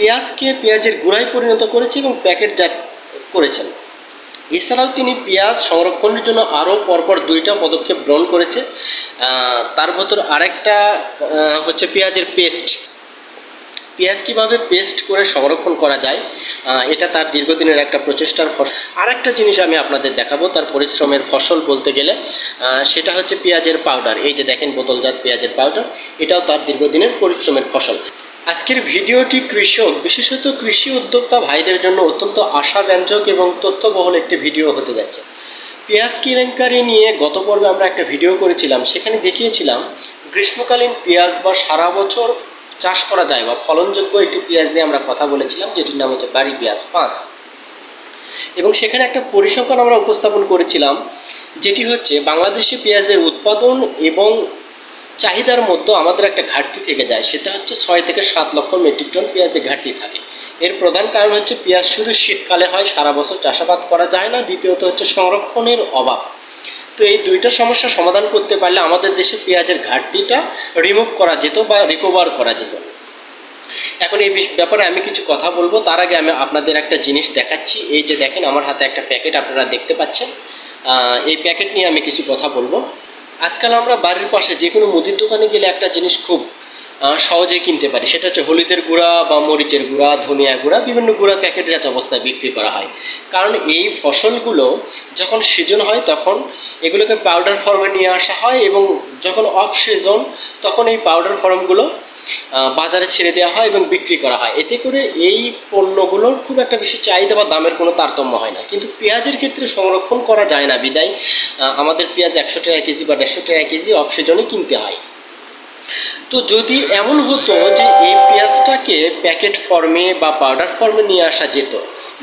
পেঁয়াজকে পেঁয়াজের গুঁড়ায় পরিণত করেছে এবং প্যাকেটজাত করেছেন। এছাড়াও তিনি পেঁয়াজ সংরক্ষণের জন্য আরও পরপর 2টা পদক্ষেপ গ্রহণ করেছে। তার ভেতর আরেকটা হচ্ছে পেঁয়াজের পেস্ট। পেঁয়াজ কীভাবে পেস্ট করে সংরক্ষণ করা যায়, এটা তার দীর্ঘদিনের একটা প্রচেষ্টার ফসল। আরেকটা জিনিস আমি আপনাদের দেখাবো তার পরিশ্রমের ফসল বলতে গেলে, সেটা হচ্ছে পেঁয়াজের পাউডার। এই যে দেখেন বোতলজাত পেঁয়াজের পাউডার, এটাও তার দীর্ঘদিনের পরিশ্রমের ফসল। আজকের ভিডিওটি কৃষক, বিশেষত কৃষি উদ্যোক্তা ভাইদের জন্য অত্যন্ত আশাব্যঞ্জক এবং তথ্যবহুল একটি ভিডিও হতে যাচ্ছে। পেঁয়াজ কেলেঙ্কারি নিয়ে গত পর্বে আমরা একটা ভিডিও করেছিলাম, সেখানে দেখিয়েছিলাম গ্রীষ্মকালীন পেঁয়াজ বা সারা বছর চাষ করা যায় বা ফলনযোগ্য একটি পেঁয়াজ নিয়ে আমরা কথা বলেছিলাম, যেটির নাম হচ্ছে বাড়ি পেঁয়াজ 5। এবং সেখানে একটা পরিসংখ্যান আমরা উপস্থাপন করেছিলাম, যেটি হচ্ছে বাংলাদেশে পেঁয়াজের উৎপাদন এবং চাহিদার মধ্যে আমাদের একটা ঘাটতি থেকে যায়। সেটা হচ্ছে 6 থেকে 7 লক্ষ মেট্রিক টন পেঁয়াজের ঘাটতি থাকে। এর প্রধান কারণ হচ্ছে পেঁয়াজ শুধু শীতকালে হয়, সারা বছর চাষাবাদ করা যায় না। দ্বিতীয়ত হচ্ছে সংরক্ষণের অভাব। তো এই দুইটা সমস্যা সমাধান করতে পারলে আমাদের দেশে পেঁয়াজের ঘাটতিটা রিমুভ করা যেত বা রিকভার করা যেত। এখন এই ব্যাপারে আমি কিছু কথা বলবো, তার আগে আমি আপনাদের একটা জিনিস দেখাচ্ছি। এই যে দেখেন আমার হাতে একটা প্যাকেট আপনারা দেখতে পাচ্ছেন, এই প্যাকেট নিয়ে আমি কিছু কথা বলবো। আজকাল আমরা বাড়ির পাশে যে কোনো মুদির দোকানে গেলে একটা জিনিস খুব সহজে কিনতে পারি, সেটা হচ্ছে হলুদের গুঁড়া বা মরিচের গুঁড়া, ধনিয়া গুঁড়া, বিভিন্ন গুঁড়া প্যাকেটজাত অবস্থায় বিক্রি করা হয়। কারণ এই ফসলগুলো যখন সিজন হয় তখন এগুলোকে পাউডার ফর্মে নিয়ে আসা হয়, এবং যখন অফ সিজন তখন এই পাউডার ফর্মগুলো বাজারে ছেড়ে দেওয়া হয় এবং বিক্রি করা হয়। এতে করে এই পণ্যগুলোর খুব একটা বেশি চাহিদা বা দামের কোনো তারতম্য হয় না। কিন্তু পেঁয়াজের ক্ষেত্রে সংরক্ষণ করা যায় না বিদায় আমাদের পেঁয়াজ 100 টাকা কেজি বা 150 টাকা কেজি অফ সিজনে কিনতে হয়। তো যদি এমন হতো যে এই পেঁয়াজটাকে প্যাকেট ফর্মে বা পাউডার ফর্মে নিয়ে আসা যেত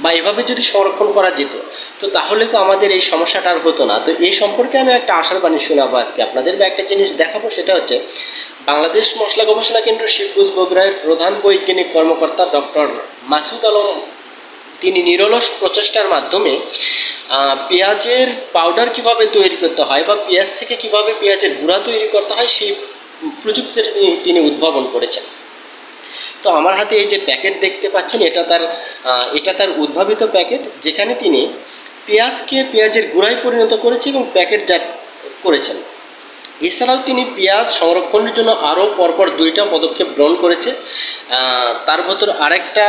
বা এভাবে যদি সংরক্ষণ করা যেত, তো তাহলে তো আমাদের এই সমস্যাটা আর হতো না। তো এই সম্পর্কে আমি একটা আশার বাণী শোনাবো আজকে আপনাদের, বা একটা জিনিস দেখাবো। সেটা হচ্ছে বাংলাদেশ মশলা গবেষণা কেন্দ্র শিবগঞ্জ বগুড়ার প্রধান বৈজ্ঞানিক কর্মকর্তা ডক্টর মাসুদ আলম, তিনি নিরলস প্রচেষ্টার মাধ্যমে পেঁয়াজের পাউডার কিভাবে তৈরি করতে হয় বা পেঁয়াজ থেকে কিভাবে পেঁয়াজের গুঁড়া তৈরি করতে হয় সেই প্রযুক্তিটা তিনি উদ্ভাবন করেছেন। তো আমার হাতে এই যে প্যাকেট দেখতে পাচ্ছেন, এটা তার উদ্ভাবিত প্যাকেট, যেখানে তিনি পেঁয়াজকে পেঁয়াজের গুঁড়ায় পরিণত করেছে এবং প্যাকেটজাত করেছেন। এছাড়াও তিনি পেঁয়াজ সংরক্ষণের জন্য আরও পরপর 2টা পদক্ষেপ গ্রহণ করেছে। তার ভেতর আরেকটা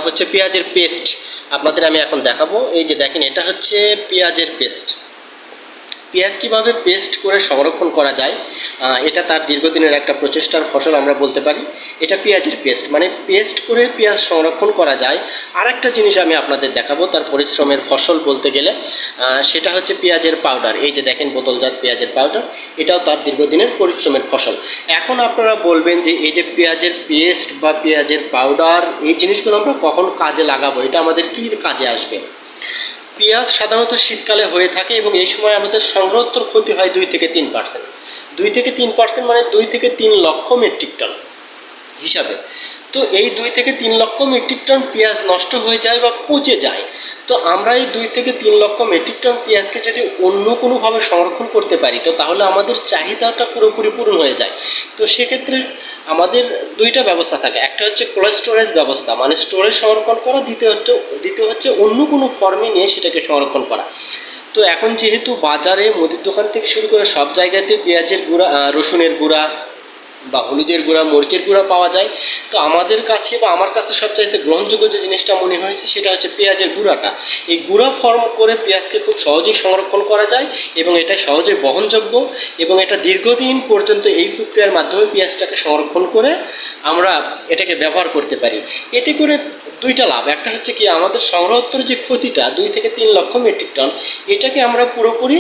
হচ্ছে পেঁয়াজের পেস্ট। আপনাদের আমি এখন দেখাবো। এই যে দেখেন, এটা হচ্ছে পেঁয়াজের পেস্ট। পেঁয়াজ কীভাবে পেস্ট করে সংরক্ষণ করা যায়, এটা তার দীর্ঘদিনের একটা প্রচেষ্টার ফসল আমরা বলতে পারি। এটা পেঁয়াজের পেস্ট, মানে পেস্ট করে পেঁয়াজ সংরক্ষণ করা যায়। আর একটা জিনিস আমি আপনাদের দেখাবো তার পরিশ্রমের ফসল বলতে গেলে, সেটা হচ্ছে পেঁয়াজের পাউডার। এই যে দেখেন বোতলজাত পেঁয়াজের পাউডার, এটাও তার দীর্ঘদিনের পরিশ্রমের ফসল। এখন আপনারা বলবেন যে এই যে পেঁয়াজের পেস্ট বা পেঁয়াজের পাউডার, এই জিনিসগুলো আমরা কখন কাজে লাগাবো, এটা আমাদের কী কাজে আসবে? পেঁয়াজ সাধারণত শীতকালে হয়ে থাকে এবং এই সময় আমাদের সংগ্রহোত্তর ক্ষতি হয় 2 থেকে 3%। 2 থেকে 3% মানে 2 থেকে 3 লক্ষ মেট্রিক টন হিসাবে। তো এই 2 থেকে 3 লক্ষ মেট্রিক টন পেঁয়াজ নষ্ট হয়ে যায় বা পচে যায়। তো আমরা এই 2 থেকে 3 লক্ষ মেট্রিক টন পেঁয়াজকে যদি অন্য কোনোভাবে সংরক্ষণ করতে পারি, তো তাহলে আমাদের চাহিদাটা পুরোপুরি পূরণ হয়ে যায়। তো সেক্ষেত্রে আমাদের 2টা ব্যবস্থা থাকে। একটা হচ্ছে কোল্ড স্টোরেজ ব্যবস্থা, মানে স্টোরে সংরক্ষণ করা। দ্বিতীয় হচ্ছে অন্য কোনো ফর্মে নিয়ে সেটাকে সংরক্ষণ করা। তো এখন যেহেতু বাজারে মুদির দোকান থেকে শুরু করে সব জায়গাতে পেঁয়াজের গুঁড়া, রসুনের গুঁড়া বা হলুদের গুঁড়া, মরিচের গুঁড়া পাওয়া যায়, তো আমাদের কাছে বা আমার কাছে সবচাইতে গ্রহণযোগ্য যে জিনিসটা মনে হয়েছে সেটা হচ্ছে পেঁয়াজের গুঁড়াটা। এই গুঁড়া ফর্ম করে পেঁয়াজকে খুব সহজেই সংরক্ষণ করা যায় এবং এটা সহজে বহনযোগ্য, এবং এটা দীর্ঘদিন পর্যন্ত এই প্রক্রিয়ার মাধ্যমে পেঁয়াজটাকে সংরক্ষণ করে আমরা এটাকে ব্যবহার করতে পারি। এতে করে 2টা লাভ। একটা হচ্ছে কি, আমাদের সংগ্রহোত্তর যে ক্ষতিটা 2 থেকে 3 লক্ষ মেট্রিক টন, এটাকে আমরা পুরোপুরি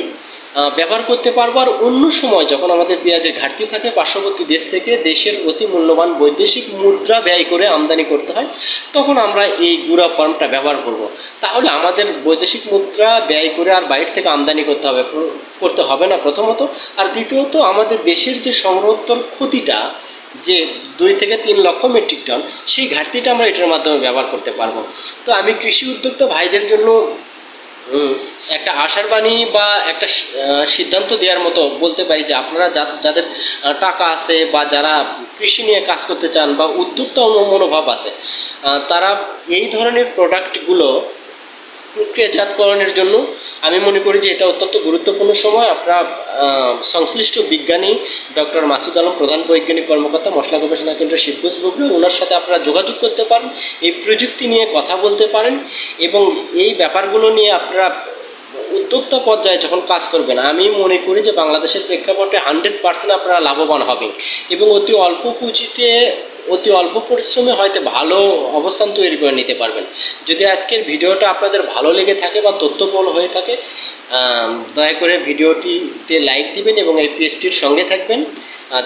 ব্যবহার করতে পারবো। আর অন্য সময় যখন আমাদের পেঁয়াজের ঘাটতি থাকে, পার্শ্ববর্তী দেশ থেকে দেশের অতি মূল্যবান বৈদেশিক মুদ্রা ব্যয় করে আমদানি করতে হয়, তখন আমরা এই গুঁড়া ফর্মটা ব্যবহার করব। তাহলে আমাদের বৈদেশিক মুদ্রা ব্যয় করে আর বাইরে থেকে আমদানি করতে হবে না প্রথমত। আর দ্বিতীয়ত আমাদের দেশের যে সংগ্রহোত্তর ক্ষতিটা, যে 2 থেকে 3 লক্ষ মেট্রিক টন, সেই ঘাটতিটা আমরা এটার মাধ্যমে ব্যবহার করতে পারবো। তো আমি কৃষি উদ্যোক্তা ভাইদের জন্য উম, একটা আশার বাণী বা একটা সিদ্ধান্ত দেওয়ার মতো বলতে পারি যে আপনারা যাদের টাকা আছে বা যারা কৃষি নিয়ে কাজ করতে চান বা উদ্যোক্তা মনোভাব আছে, তারা এই ধরনের প্রোডাক্টগুলো প্রক্রিয়াজাতকরণের জন্য আমি মনে করি যে এটা অত্যন্ত গুরুত্বপূর্ণ সময়। আপনারা সংশ্লিষ্ট বিজ্ঞানী ডক্টর মাসুদ আলম, প্রধান বৈজ্ঞানিক কর্মকর্তা, মশলা গবেষণা কেন্দ্র শিবগঞ্জ বগুড়া, ওনার সাথে আপনারা যোগাযোগ করতে পারেন, এই প্রযুক্তি নিয়ে কথা বলতে পারেন এবং এই ব্যাপারগুলো নিয়ে আপনারা উদ্যোক্তা পর্যায়ে যখন কাজ করবেন, আমি মনে করি যে বাংলাদেশের প্রেক্ষাপটে 100% আপনারা লাভবান হবেন এবং অতি অল্প পুঁজিতে, অতি অল্প পরিশ্রমে হয়তো ভালো অবস্থান তৈরি করে নিতে পারবেন। যদি আজকের ভিডিওটা আপনাদের ভালো লেগে থাকে বা তথ্যবহুল হয়ে থাকে, দয়া করে ভিডিওটিতে লাইক দিবেন এবং এই পেজটির সঙ্গে থাকবেন।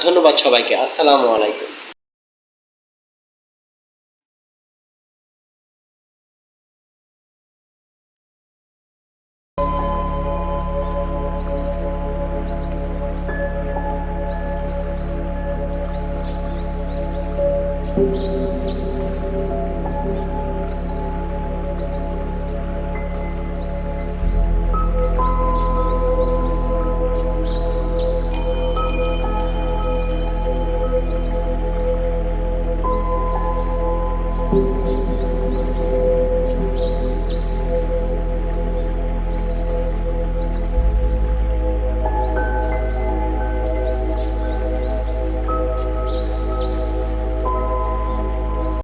ধন্যবাদ সবাইকে। আসসালামু আলাইকুম।